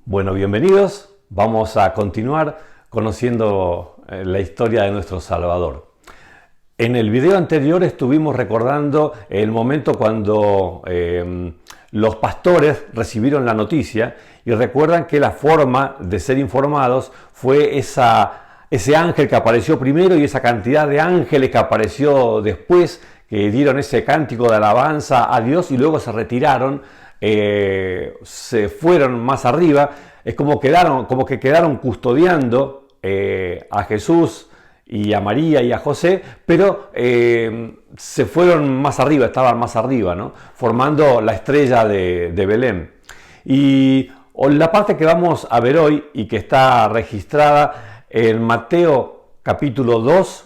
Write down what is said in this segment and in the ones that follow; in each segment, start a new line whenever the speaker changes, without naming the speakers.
Bueno, bienvenidos. Vamos a continuar conociendo la historia de nuestro Salvador. En el video anterior estuvimos recordando el momento cuando los pastores recibieron la noticia y recuerdan que la forma de ser informados fue ese ángel que apareció primero y esa cantidad de ángeles que apareció después, que dieron ese cántico de alabanza a Dios y luego se retiraron. Se fueron más arriba, es como que quedaron custodiando a Jesús y a María y a José, pero se fueron más arriba, estaban más arriba, ¿no? Formando la estrella de Belén. Y la parte que vamos a ver hoy y que está registrada en Mateo capítulo 2,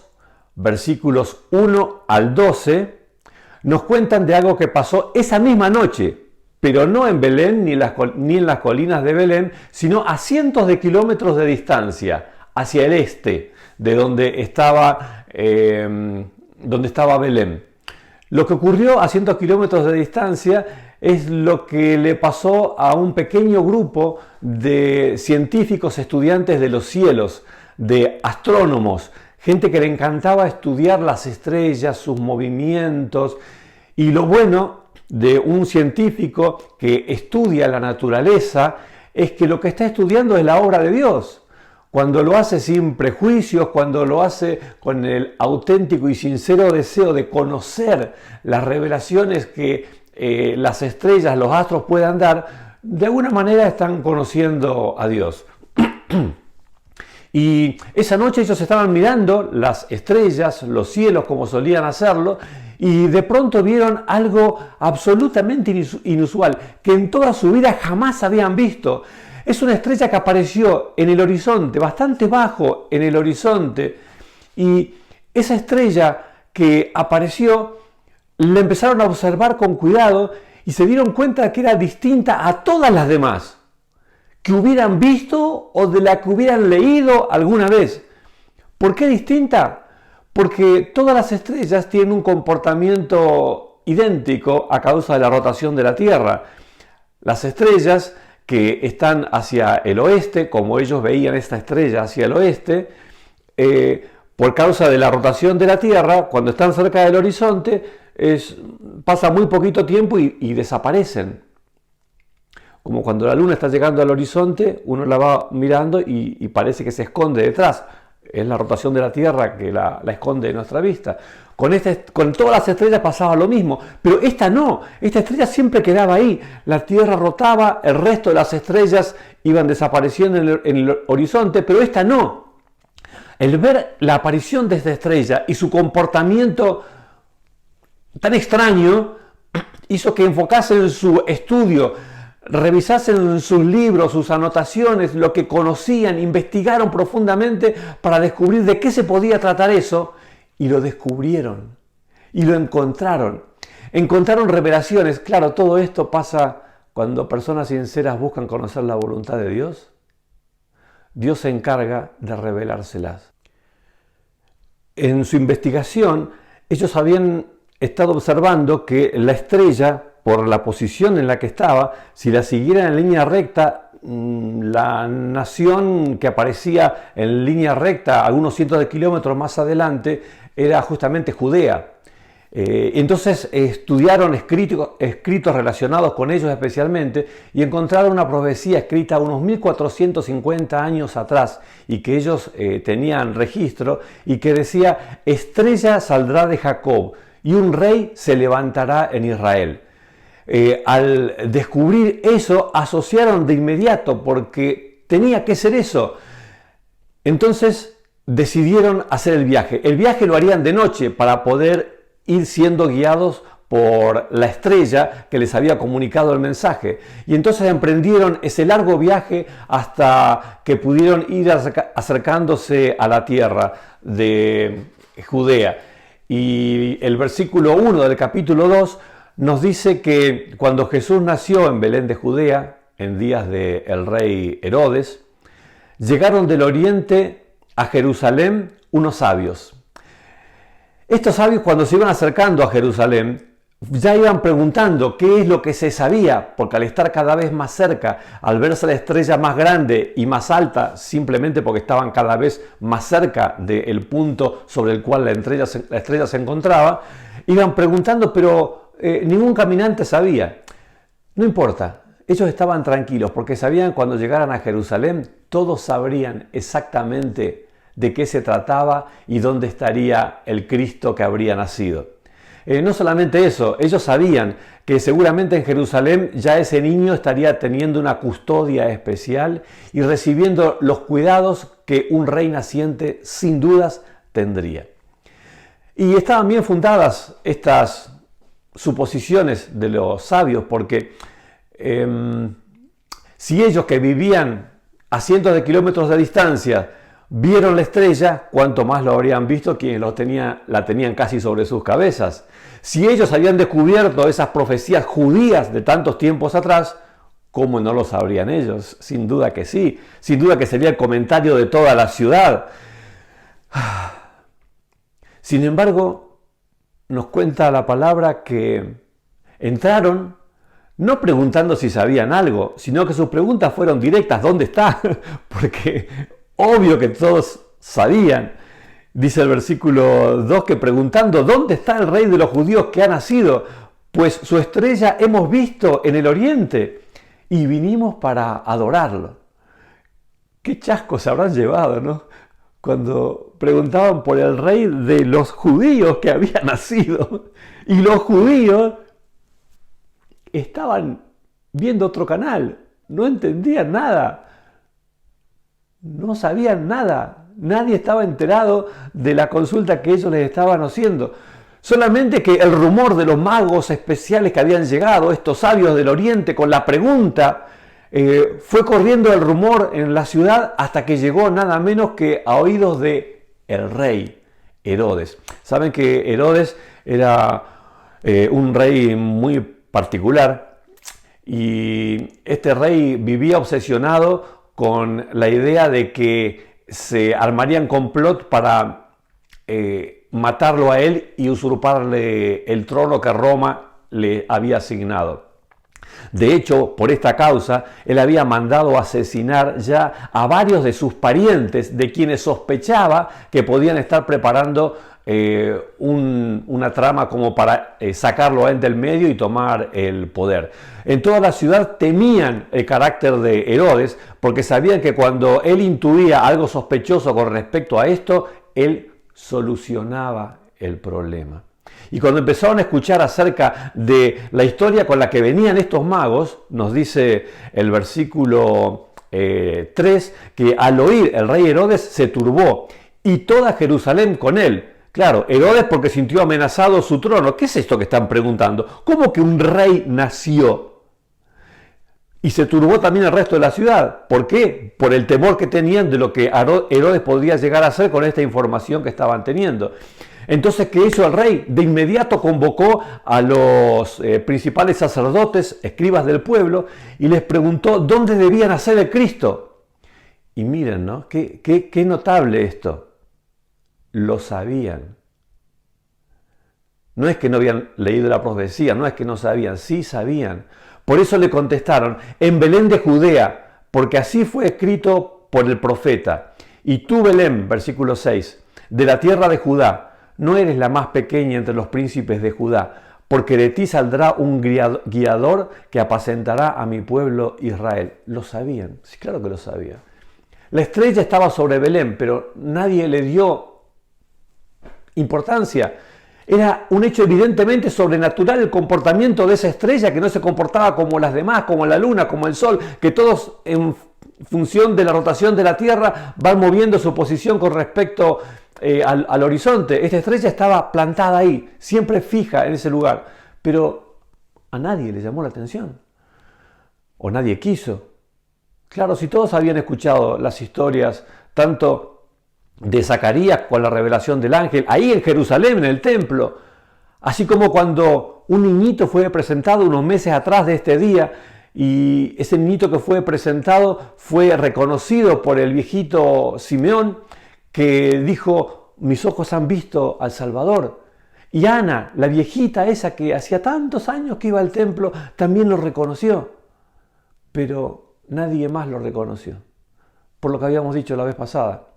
versículos 1 al 12, nos cuentan de algo que pasó esa misma noche, pero no en Belén ni en las colinas de Belén, sino a cientos de kilómetros de distancia, hacia el este, de donde estaba Belén. Lo que ocurrió a cientos de kilómetros de distancia es lo que le pasó a un pequeño grupo de científicos estudiantes de los cielos, de astrónomos, gente que le encantaba estudiar las estrellas, sus movimientos. Y lo bueno de un científico que estudia la naturaleza es que lo que está estudiando es la obra de Dios. Cuando lo hace sin prejuicios, cuando lo hace con el auténtico y sincero deseo de conocer las revelaciones que las estrellas, los astros puedan dar, de alguna manera están conociendo a Dios. Y esa noche ellos estaban mirando las estrellas, los cielos, como solían hacerlo, y de pronto vieron algo absolutamente inusual, que en toda su vida jamás habían visto. Es una estrella que apareció en el horizonte, bastante bajo en el horizonte, y esa estrella que apareció, la empezaron a observar con cuidado y se dieron cuenta de que era distinta a todas las demás que hubieran visto o de la que hubieran leído alguna vez. ¿Por qué distinta? Porque todas las estrellas tienen un comportamiento idéntico a causa de la rotación de la Tierra. Las estrellas que están hacia el oeste, como ellos veían esta estrella hacia el oeste, por causa de la rotación de la Tierra, cuando están cerca del horizonte, pasa muy poquito tiempo y desaparecen. Como cuando la luna está llegando al horizonte, uno la va mirando y parece que se esconde detrás. Es la rotación de la Tierra que la esconde de nuestra vista. Con todas las estrellas pasaba lo mismo, pero esta no. Esta estrella siempre quedaba ahí. La Tierra rotaba, el resto de las estrellas iban desapareciendo en el horizonte, pero esta no. El ver la aparición de esta estrella y su comportamiento tan extraño hizo que enfocasen en su estudio, revisasen sus libros, sus anotaciones, lo que conocían, investigaron profundamente para descubrir de qué se podía tratar eso, y lo descubrieron y lo encontraron. Encontraron revelaciones. Claro, todo esto pasa cuando personas sinceras buscan conocer la voluntad de Dios. Dios se encarga de revelárselas. En su investigación, ellos habían estado observando que la estrella, por la posición en la que estaba, si la siguiera en línea recta, la nación que aparecía en línea recta algunos cientos de kilómetros más adelante era justamente Judea. Entonces estudiaron escritos relacionados con ellos especialmente y encontraron una profecía escrita unos 1450 años atrás y que ellos tenían registro y que decía: estrella saldrá de Jacob y un rey se levantará en Israel. Al descubrir eso, asociaron de inmediato, porque tenía que ser eso. Entonces decidieron hacer el viaje. El viaje lo harían de noche para poder ir siendo guiados por la estrella que les había comunicado el mensaje. Y entonces emprendieron ese largo viaje hasta que pudieron ir acercándose a la tierra de Judea. Y el versículo 1 del capítulo 2 nos dice que cuando Jesús nació en Belén de Judea, en días del rey Herodes, llegaron del oriente a Jerusalén unos sabios. Estos sabios, cuando se iban acercando a Jerusalén, ya iban preguntando qué es lo que se sabía, porque al estar cada vez más cerca, al verse la estrella más grande y más alta, simplemente porque estaban cada vez más cerca del punto sobre el cual la estrella se encontraba, iban preguntando, pero ningún caminante sabía. No importa, ellos estaban tranquilos porque sabían que cuando llegaran a Jerusalén, todos sabrían exactamente de qué se trataba y dónde estaría el Cristo que habría nacido. No solamente eso, ellos sabían que seguramente en Jerusalén ya ese niño estaría teniendo una custodia especial y recibiendo los cuidados que un rey naciente sin dudas tendría. Y estaban bien fundadas estas suposiciones de los sabios, porque si ellos que vivían a cientos de kilómetros de distancia vieron la estrella, cuánto más lo habrían visto quienes la tenían casi sobre sus cabezas. Si ellos habían descubierto esas profecías judías de tantos tiempos atrás, ¿cómo no lo sabrían ellos? Sin duda que sí, sin duda que sería el comentario de toda la ciudad. Sin embargo, nos cuenta la palabra que entraron no preguntando si sabían algo, sino que sus preguntas fueron directas, ¿dónde está? Porque obvio que todos sabían. Dice el versículo 2 que preguntando, ¿dónde está el rey de los judíos que ha nacido? Pues su estrella hemos visto en el oriente y vinimos para adorarlo. Qué chascos se habrán llevado, ¿no? Cuando preguntaban por el rey de los judíos que había nacido. Y los judíos estaban viendo otro canal, no entendían nada, no sabían nada. Nadie estaba enterado de la consulta que ellos les estaban haciendo. Solamente que el rumor de los magos especiales que habían llegado, estos sabios del oriente, con la pregunta, fue corriendo el rumor en la ciudad hasta que llegó nada menos que a oídos de el rey Herodes. Saben que Herodes era un rey muy particular y este rey vivía obsesionado con la idea de que se armarían complot para matarlo a él y usurparle el trono que Roma le había asignado. De hecho, por esta causa, él había mandado asesinar ya a varios de sus parientes, de quienes sospechaba que podían estar preparando una trama como para sacarlo a él del medio y tomar el poder. En toda la ciudad temían el carácter de Herodes porque sabían que cuando él intuía algo sospechoso con respecto a esto, él solucionaba el problema. Y cuando empezaron a escuchar acerca de la historia con la que venían estos magos, nos dice el versículo 3, que al oír el rey Herodes se turbó y toda Jerusalén con él. Claro, Herodes porque sintió amenazado su trono. ¿Qué es esto que están preguntando? ¿Cómo que un rey nació? Y se turbó también el resto de la ciudad. ¿Por qué? Por el temor que tenían de lo que Herodes podría llegar a hacer con esta información que estaban teniendo. Entonces, ¿qué hizo el rey? De inmediato convocó a los principales sacerdotes, escribas del pueblo, y les preguntó dónde debía nacer el Cristo. Y miren, ¿no? Qué notable esto. Lo sabían. No es que no habían leído la profecía, no es que no sabían, sí sabían. Por eso le contestaron, en Belén de Judea, porque así fue escrito por el profeta. Y tú, Belén, versículo 6, de la tierra de Judá, no eres la más pequeña entre los príncipes de Judá, porque de ti saldrá un guiador que apacentará a mi pueblo Israel. Lo sabían, sí, claro que lo sabían. La estrella estaba sobre Belén, pero nadie le dio importancia. Era un hecho evidentemente sobrenatural el comportamiento de esa estrella que no se comportaba como las demás, como la luna, como el sol, que todos en función de la rotación de la Tierra van moviendo su posición con respecto al horizonte. Esta estrella estaba plantada ahí, siempre fija en ese lugar, pero a nadie le llamó la atención, o nadie quiso. Claro, si todos habían escuchado las historias, tanto de Zacarías con la revelación del ángel, ahí en Jerusalén, en el templo, así como cuando un niñito fue presentado unos meses atrás de este día, y ese niñito que fue presentado fue reconocido por el viejito Simeón, que dijo, mis ojos han visto al Salvador. Y Ana, la viejita esa que hacía tantos años que iba al templo, también lo reconoció. Pero nadie más lo reconoció. Por lo que habíamos dicho la vez pasada,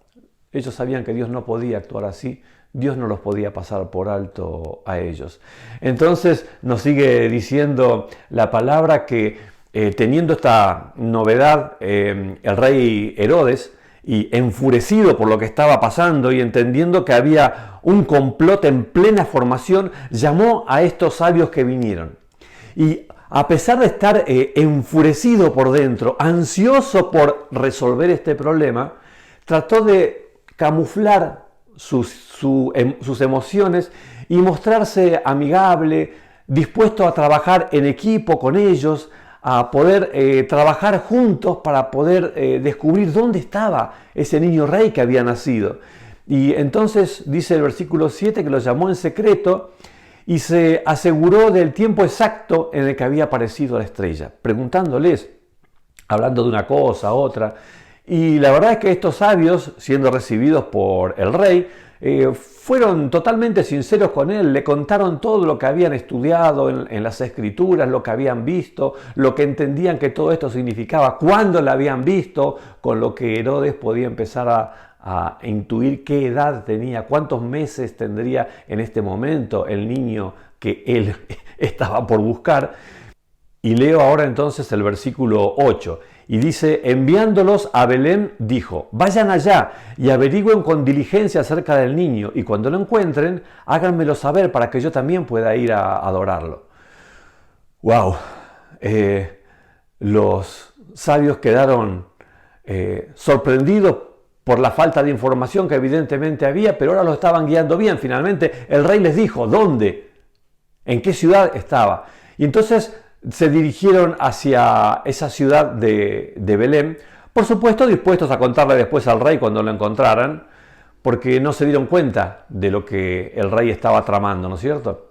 ellos sabían que Dios no podía actuar así, Dios no los podía pasar por alto a ellos. Entonces nos sigue diciendo la palabra que teniendo esta novedad, el rey Herodes, y enfurecido por lo que estaba pasando y entendiendo que había un complot en plena formación, llamó a estos sabios que vinieron. Y a pesar de estar enfurecido por dentro, ansioso por resolver este problema, trató de camuflar sus emociones y mostrarse amigable, dispuesto a trabajar en equipo con ellos, a poder trabajar juntos para poder descubrir dónde estaba ese niño rey que había nacido. Y entonces dice el versículo 7 que lo llamó en secreto y se aseguró del tiempo exacto en el que había aparecido la estrella, preguntándoles, hablando de una cosa, otra. Y la verdad es que estos sabios, siendo recibidos por el rey, fueron totalmente sinceros con él, le contaron todo lo que habían estudiado en las escrituras, lo que habían visto, lo que entendían que todo esto significaba, cuándo lo habían visto, con lo que Herodes podía empezar a intuir qué edad tenía, cuántos meses tendría en este momento el niño que él estaba por buscar. Y leo ahora entonces el versículo 8. Y dice, enviándolos a Belén, dijo, vayan allá y averigüen con diligencia acerca del niño, y cuando lo encuentren, háganmelo saber para que yo también pueda ir a adorarlo. ¡Wow! Los sabios quedaron sorprendidos por la falta de información que evidentemente había, pero ahora lo estaban guiando bien. Finalmente el rey les dijo, ¿dónde? ¿En qué ciudad estaba? Y entonces se dirigieron hacia esa ciudad de Belén, por supuesto dispuestos a contarle después al rey cuando lo encontraran, porque no se dieron cuenta de lo que el rey estaba tramando, ¿no es cierto?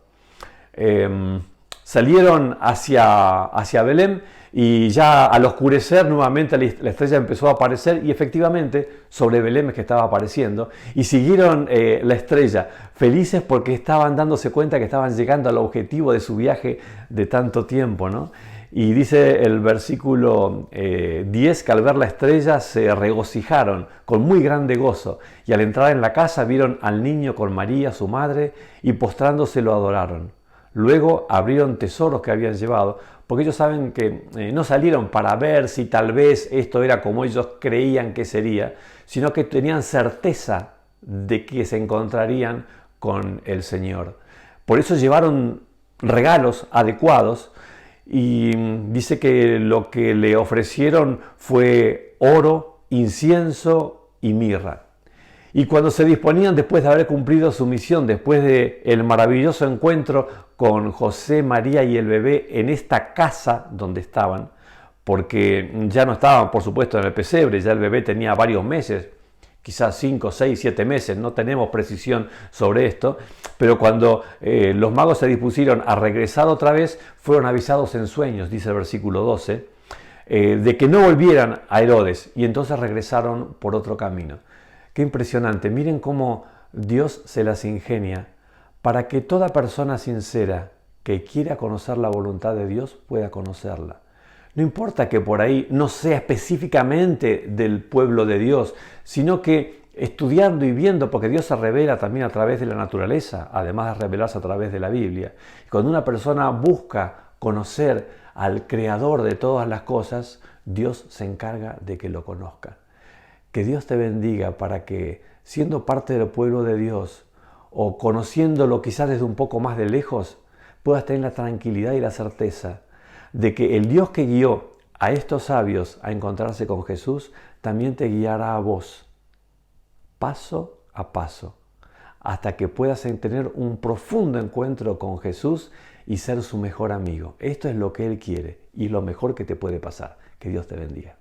Salieron hacia Belén y ya al oscurecer nuevamente la estrella empezó a aparecer y efectivamente sobre Belén es que estaba apareciendo y siguieron la estrella felices porque estaban dándose cuenta que estaban llegando al objetivo de su viaje de tanto tiempo, ¿no? Y dice el versículo 10 que al ver la estrella se regocijaron con muy grande gozo y al entrar en la casa vieron al niño con María su madre y postrándose lo adoraron. Luego abrieron tesoros que habían llevado, porque ellos saben que no salieron para ver si tal vez esto era como ellos creían que sería, sino que tenían certeza de que se encontrarían con el Señor. Por eso llevaron regalos adecuados y dice que lo que le ofrecieron fue oro, incienso y mirra. Y cuando se disponían, después de haber cumplido su misión, después del maravilloso encuentro con José, María y el bebé en esta casa donde estaban, porque ya no estaban, por supuesto, en el pesebre, ya el bebé tenía varios meses, quizás 5, 6, 7 meses, no tenemos precisión sobre esto, pero cuando los magos se dispusieron a regresar otra vez, fueron avisados en sueños, dice el versículo 12, de que no volvieran a Herodes, y entonces regresaron por otro camino. Qué impresionante, miren cómo Dios se las ingenia para que toda persona sincera que quiera conocer la voluntad de Dios pueda conocerla. No importa que por ahí no sea específicamente del pueblo de Dios, sino que estudiando y viendo, porque Dios se revela también a través de la naturaleza, además de revelarse a través de la Biblia. Y cuando una persona busca conocer al Creador de todas las cosas, Dios se encarga de que lo conozca. Que Dios te bendiga para que, siendo parte del pueblo de Dios o conociéndolo quizás desde un poco más de lejos, puedas tener la tranquilidad y la certeza de que el Dios que guió a estos sabios a encontrarse con Jesús, también te guiará a vos, paso a paso, hasta que puedas tener un profundo encuentro con Jesús y ser su mejor amigo. Esto es lo que Él quiere y lo mejor que te puede pasar. Que Dios te bendiga.